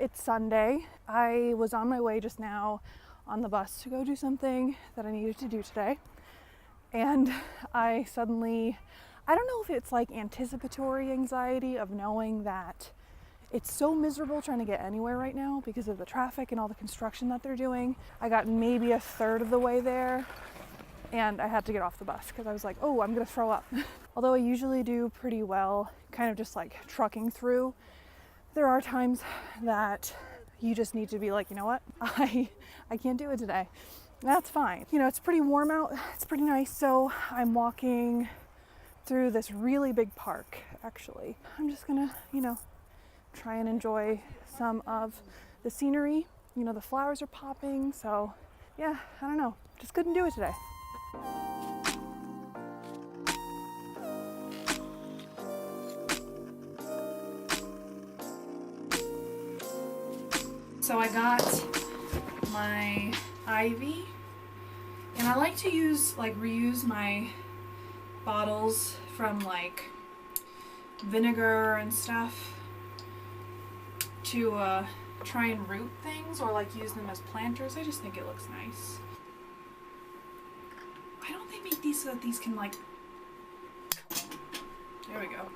It's Sunday. I was on my way just now on the bus to go do something that I needed to do today. And I suddenly, I don't know if it's like anticipatory anxiety of knowing that it's so miserable trying to get anywhere right now because of the traffic and all the construction that they're doing. I got maybe a third of the way there and I had to get off the bus because I was like, oh, I'm gonna throw up. Although I usually do pretty well, kind of just like trucking through, there are times that you just need to be like, you know what, I can't do it today. That's fine. You know, it's pretty warm out, it's pretty nice, so I'm walking through this really big park, actually. I'm just gonna, you know, try and enjoy some of the scenery. You know, the flowers are popping, so yeah, I don't know, just couldn't do it today. So I got my Ivy, and I like to reuse my bottles from like vinegar and stuff to try and root things or like use them as planters. I just think it looks nice. Why don't they make these so that these can like, there we go.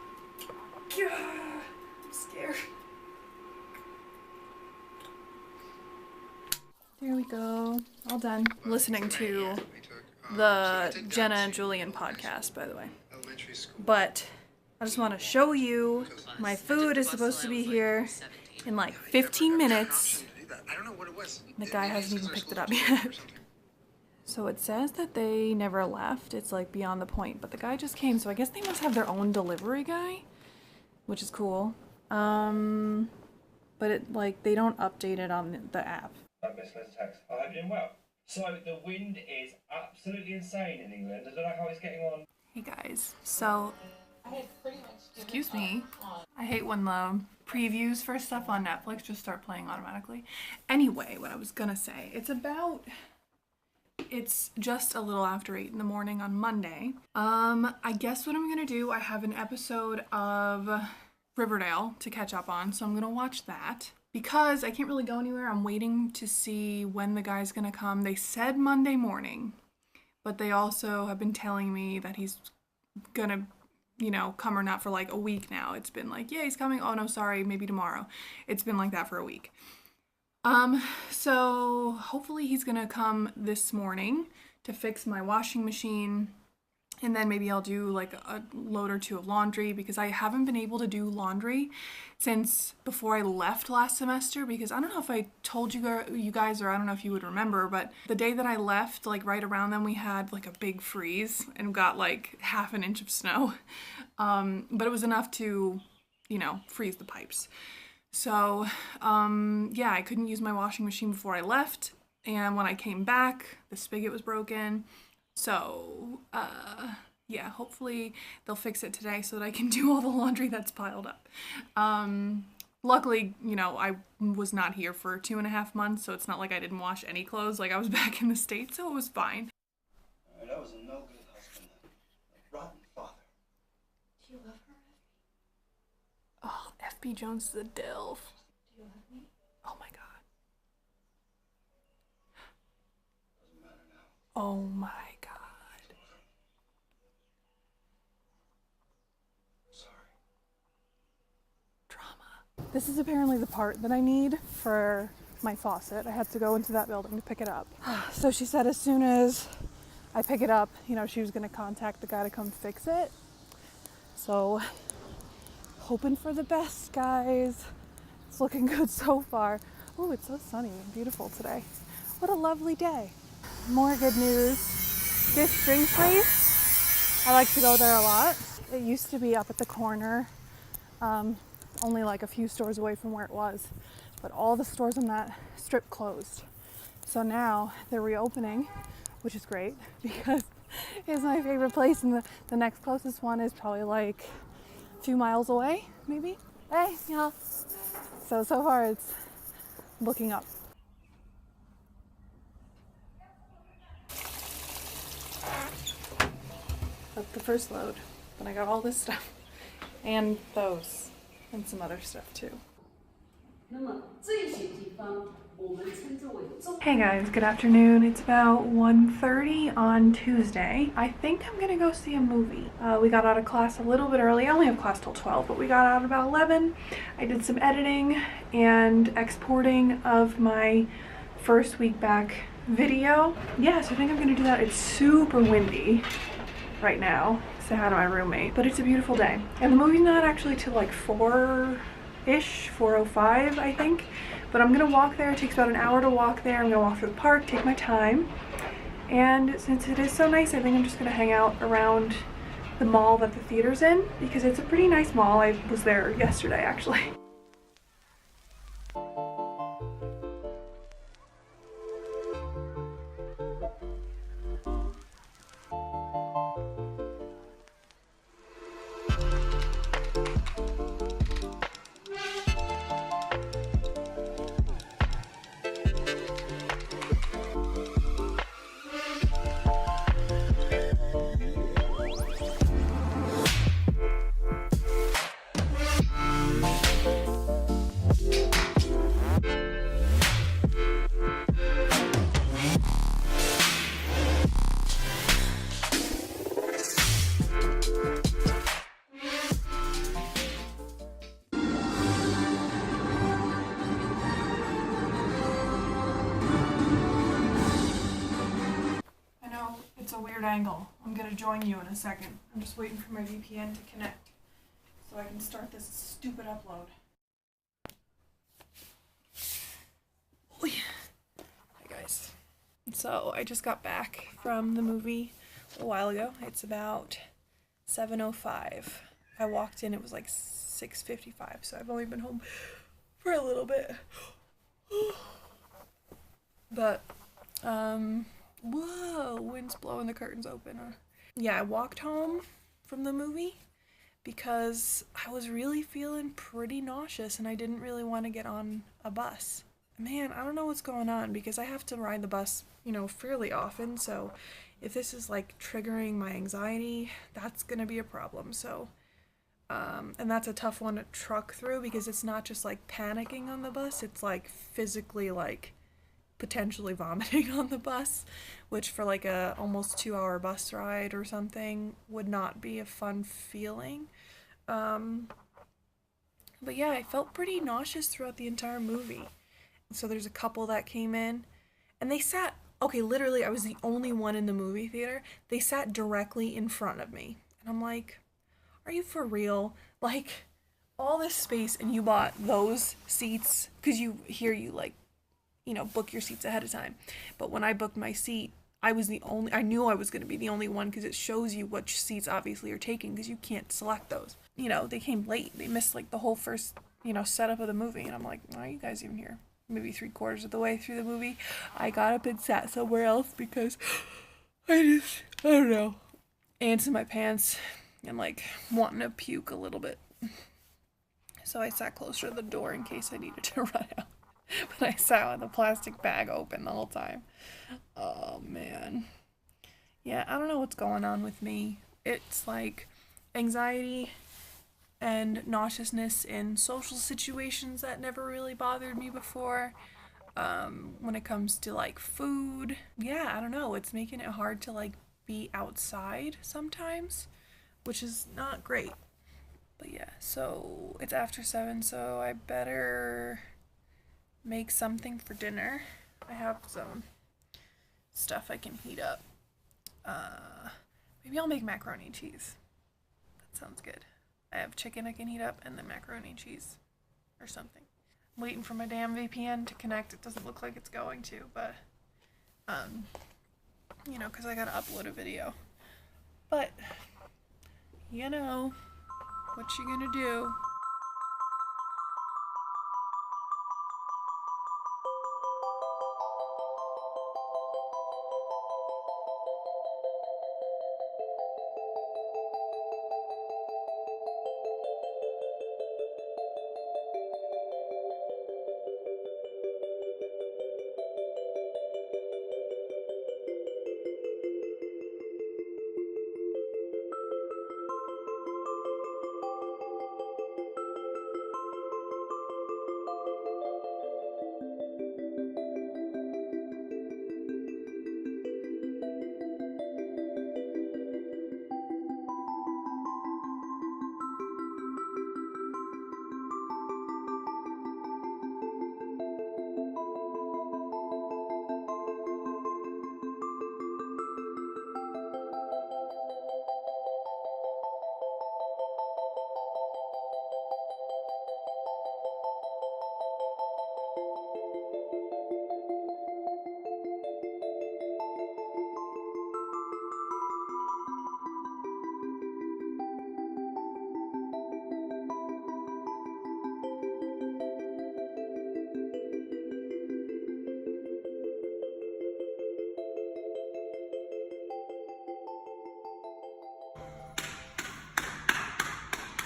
I'm scared. There we go. All done. I'm listening to the Jenna and Julian podcast, by the way. But I just want to show you my food is supposed to be here in like 15 minutes. The guy hasn't even picked it up yet. So it says that they never left. It's like beyond the point, but the guy just came, so I guess they must have their own delivery guy, which is cool. But it like they don't update it on the app. Miss Liz text. I hope you're doing well. So the wind is absolutely insane in England. I don't know how it's getting on. Hey guys, so excuse me. I hate when the previews for stuff on Netflix just start playing automatically. Anyway, what I was gonna say, it's just a little after 8 in the morning on Monday. I guess what I'm gonna do, I have an episode of Riverdale to catch up on, so I'm gonna watch that. Because I can't really go anywhere, I'm waiting to see when the guy's gonna come. They said Monday morning, but they also have been telling me that he's gonna, you know, come or not for like a week now. It's been like, yeah, he's coming. Oh no, sorry, maybe tomorrow. It's been like that for a week. So hopefully he's gonna come this morning to fix my washing machine. And then maybe I'll do like a load or two of laundry because I haven't been able to do laundry since before I left last semester, because I don't know if I told you guys, or I don't know if you would remember, but the day that I left, like right around then, we had like a big freeze and got like half an inch of snow. But it was enough to, you know, freeze the pipes. So yeah, I couldn't use my washing machine before I left. And when I came back, the spigot was broken. So, yeah, hopefully they'll fix it today so that I can do all the laundry that's piled up. Luckily, you know, I was not here for 2.5 months, so it's not like I didn't wash any clothes. Like, I was back in the States, so it was fine. That was a no-good husband. A rotten father. Do you love her, FB? Oh, FB Jones is a dilf. Do you love me? Oh my god. Doesn't matter now. Oh my god. Sorry. Drama. This is apparently the part that I need for my faucet. I had to go into that building to pick it up. So she said as soon as I pick it up, you know, she was going to contact the guy to come fix it. So, hoping for the best, guys. It's looking good so far. Oh, it's so sunny and beautiful today. What a lovely day. More good news. This drink place, I like to go there a lot. It used to be up at the corner, only like a few stores away from where it was, but all the stores on that strip closed. So now they're reopening, which is great because it's my favorite place, and the next closest one is probably like a few miles away, maybe. Hey, y'all. So far it's looking up. That's the first load, but I got all this stuff and those and some other stuff too. Hey guys, good afternoon. It's about 1:30 on Tuesday. I think I'm gonna go see a movie. We got out of class a little bit early. I only have class till 12, but we got out about 11. I did some editing and exporting of my first week back video. Yeah, so I think I'm gonna do that. It's super windy right now. Say hi to my roommate, but it's a beautiful day. And the movie's not actually till like 4-ish, 4:05, I think. But I'm gonna walk there. It takes about an hour to walk there. I'm gonna walk through the park, take my time. And since it is so nice, I think I'm just gonna hang out around the mall that the theater's in because it's a pretty nice mall. I was there yesterday, actually. It's a weird angle. I'm gonna join you in a second. I'm just waiting for my VPN to connect so I can start this stupid upload. Hi guys. So I just got back from the movie a while ago. It's about 7:05. I walked in, it was like 6:55, so I've only been home for a little bit. But, whoa, wind's blowing the curtains open. Yeah, I walked home from the movie because I was really feeling pretty nauseous and I didn't really want to get on a bus. Man, I don't know what's going on because I have to ride the bus, fairly often. So if this is like triggering my anxiety, that's gonna be a problem. So, and that's a tough one to truck through because it's not just like panicking on the bus, it's like physically like potentially vomiting on the bus, which for like a almost 2-hour bus ride or something would not be a fun feeling. But yeah, I felt pretty nauseous throughout the entire movie. So there's a couple that came in and they sat, okay, literally I was the only one in the movie theater. They sat directly in front of me. And I'm like, are you for real? Like all this space and you bought those seats because you like book your seats ahead of time. But when I booked my seat, I knew I was going to be the only one because it shows you which seats obviously are taken because you can't select those. They came late. They missed like the whole first, setup of the movie. And I'm like, why are you guys even here? Maybe 3/4 of the way through the movie, I got up and sat somewhere else because I don't know, ants in my pants and like wanting to puke a little bit. So I sat closer to the door in case I needed to run out. But I sat with a plastic bag open the whole time. Oh, man. Yeah, I don't know what's going on with me. It's like anxiety and nauseousness in social situations that never really bothered me before. When it comes to like food. Yeah, I don't know. It's making it hard to like be outside sometimes, which is not great. But yeah, so it's after 7, so I better make something for dinner. I have some stuff I can heat up. Maybe I'll make macaroni and cheese. That sounds good. I have chicken I can heat up and then macaroni and cheese or something. I'm waiting for my damn VPN to connect. It doesn't look like it's going to, but because I gotta upload a video. But what you gonna do?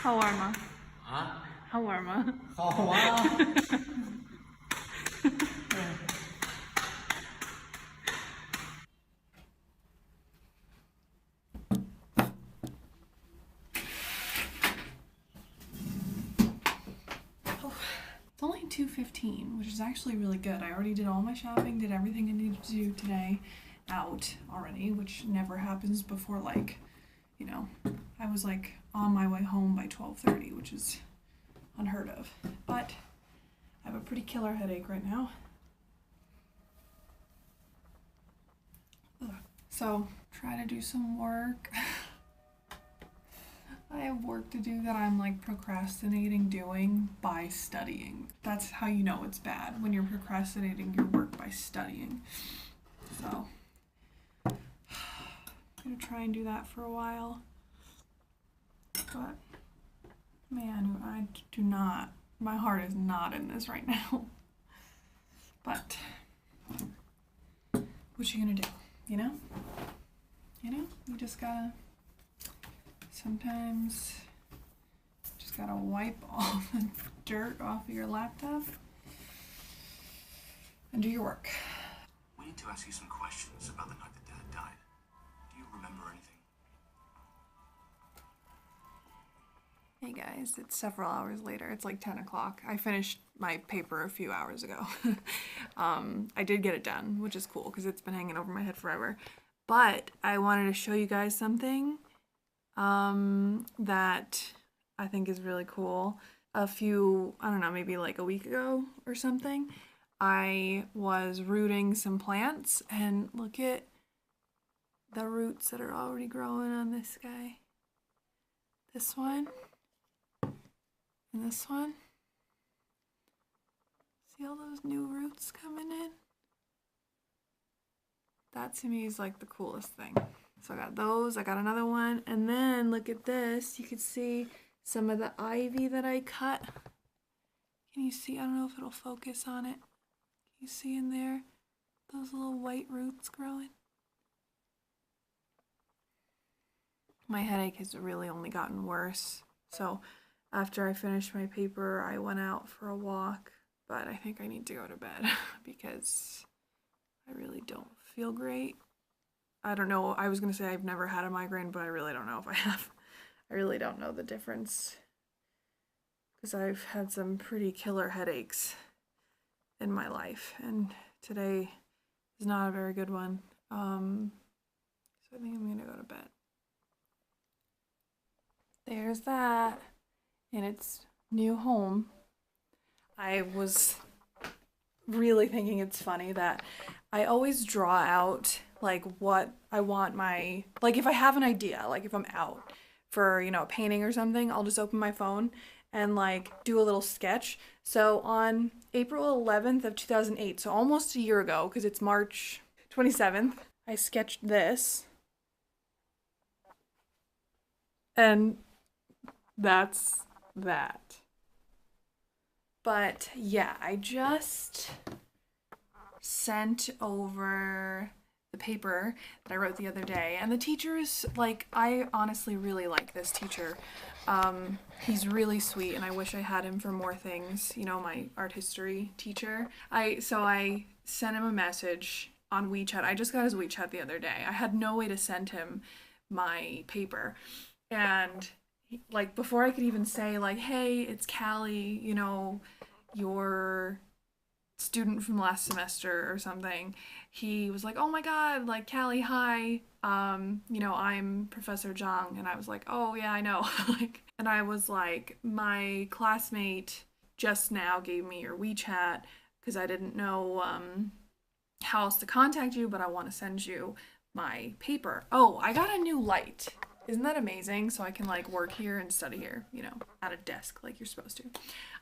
How are ma? 啊， How are ma? 好啊。It's only 2:15, which is actually really good. I already did all my shopping, did everything I needed to do today out already, which never happens before, like, you know, I was like on my way home by 12:30, which is unheard of. But I have a pretty killer headache right now. Ugh. So, try to do some work. I have work to do that I'm like procrastinating doing by studying. That's how you know it's bad, when you're procrastinating your work by studying. So, I'm gonna try and do that for a while. But, man, I do not, my heart is not in this right now. But, what you gonna do, you know? You know, you just gotta, sometimes just gotta wipe all the dirt off of your laptop and do your work. We need to ask you some questions about the night that Dad died. Do you remember anything? Hey guys, it's several hours later. It's like 10 o'clock. I finished my paper a few hours ago. I did get it done, which is cool because it's been hanging over my head forever. But I wanted to show you guys something that I think is really cool. A few, I don't know, maybe like a week ago or something, I was rooting some plants and look at the roots that are already growing on this guy. This one. And this one. See all those new roots coming in? That to me is like the coolest thing. So I got those, I got another one, and then look at this. You can see some of the ivy that I cut. Can you see? I don't know if it'll focus on it. Can you see in there those little white roots growing? My headache has really only gotten worse. So after I finished my paper, I went out for a walk, but I think I need to go to bed because I really don't feel great. I don't know. I was going to say I've never had a migraine, but I really don't know if I have. I really don't know the difference because I've had some pretty killer headaches in my life, and today is not a very good one. So I think I'm going to go to bed. There's that in its new home. I was really thinking it's funny that I always draw out like what I want my, like if I have an idea, like if I'm out for, you know, a painting or something, I'll just open my phone and like do a little sketch. So on April 11th of 2008, so almost a year ago, because it's March 27th, I sketched this. And that's that. But yeah, I just sent over the paper that I wrote the other day, and the teacher is like, I honestly really like this teacher. He's really sweet, and I wish I had him for more things, you know, my art history teacher. So I sent him a message on WeChat. I just got his WeChat the other day. I had no way to send him my paper, and like before I could even say like, hey, it's Callie, you know, your student from last semester or something, he was like, oh my god, like Callie, hi, you know, I'm Professor Zhang. And I was like, oh yeah, I know. Like, and I was like, my classmate just now gave me your WeChat because I didn't know how else to contact you, but I want to send you my paper. Oh, I got a new light. Isn't that amazing? So I can like work here and study here, you know, at a desk like you're supposed to.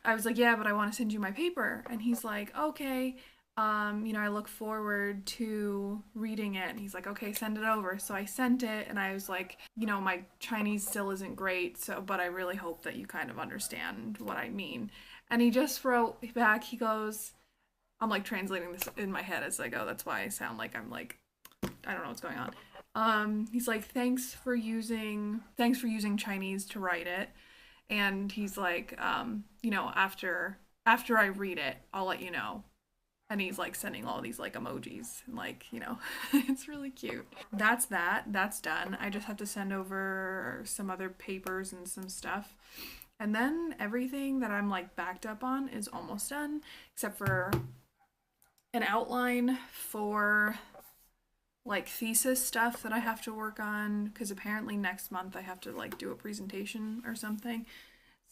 I was like, yeah, but I want to send you my paper. And he's like, okay, you know, I look forward to reading it. And he's like, okay, send it over. So I sent it, and I was like, you know, my Chinese still isn't great, so, but I really hope that you kind of understand what I mean. And he just wrote back, he goes, I'm like translating this in my head as I go. That's why I sound like I'm like, I don't know what's going on. He's like, thanks for using Chinese to write it. And he's like, you know, after I read it, I'll let you know. And he's like sending all these like emojis and like, you know, it's really cute. That's done. I just have to send over some other papers and some stuff. And then everything that I'm like backed up on is almost done, except for an outline for like thesis stuff that I have to work on, because apparently next month I have to like do a presentation or something.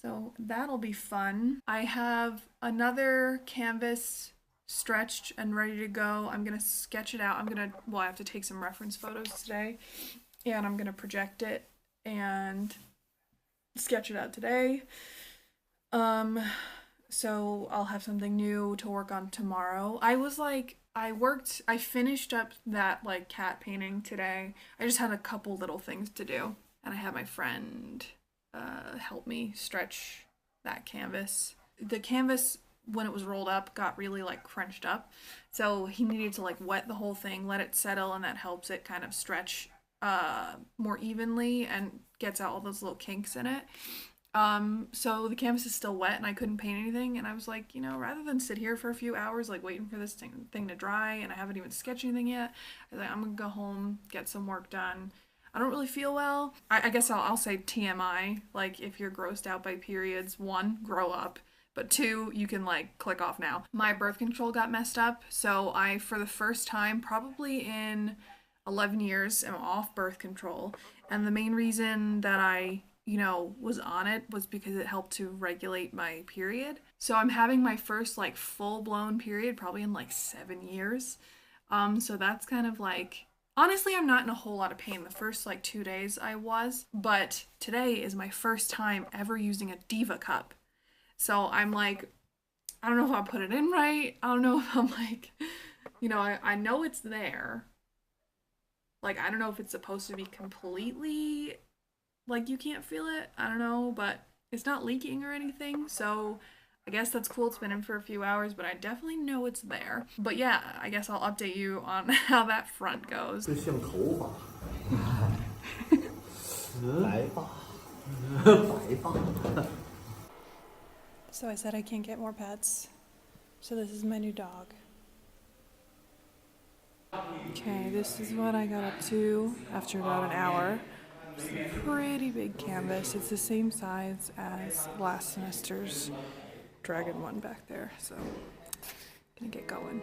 So that'll be fun. I have another canvas stretched and ready to go. I'm gonna sketch it out. I have to take some reference photos today, and I'm gonna project it and sketch it out today. So I'll have something new to work on tomorrow. I finished up that like cat painting today. I just had a couple little things to do, and I had my friend help me stretch that canvas. The canvas, when it was rolled up, got really like crunched up, so he needed to like wet the whole thing, let it settle, and that helps it kind of stretch more evenly and gets out all those little kinks in it. So the canvas is still wet and I couldn't paint anything, and I was like, you know, rather than sit here for a few hours like waiting for this thing to dry and I haven't even sketched anything yet, I was like, I'm gonna go home, get some work done. I don't really feel well. I guess I'll say TMI, like if you're grossed out by periods, 1, grow up, but 2, you can like click off now. My birth control got messed up, so I, for the first time probably in 11 years, am off birth control, and the main reason that I, you know, was on it was because it helped to regulate my period. So I'm having my first like full-blown period probably in like 7 years. So that's kind of like, honestly, I'm not in a whole lot of pain. The first like 2 days I was, but today is my first time ever using a Diva cup. So I'm like, I don't know if I'll put it in right. I don't know if I'm like, you know, I know it's there. Like, I don't know if it's supposed to be completely, like, you can't feel it. I don't know, but it's not leaking or anything. So I guess that's cool. It's been in for a few hours, but I definitely know it's there. But yeah, I guess I'll update you on how that front goes. 这像头发，白发，白发。 So I said I can't get more pets. So this is my new dog. Okay, this is what I got up to after about an hour. It's a pretty big canvas. It's the same size as last semester's dragon one back there. So, gonna get going.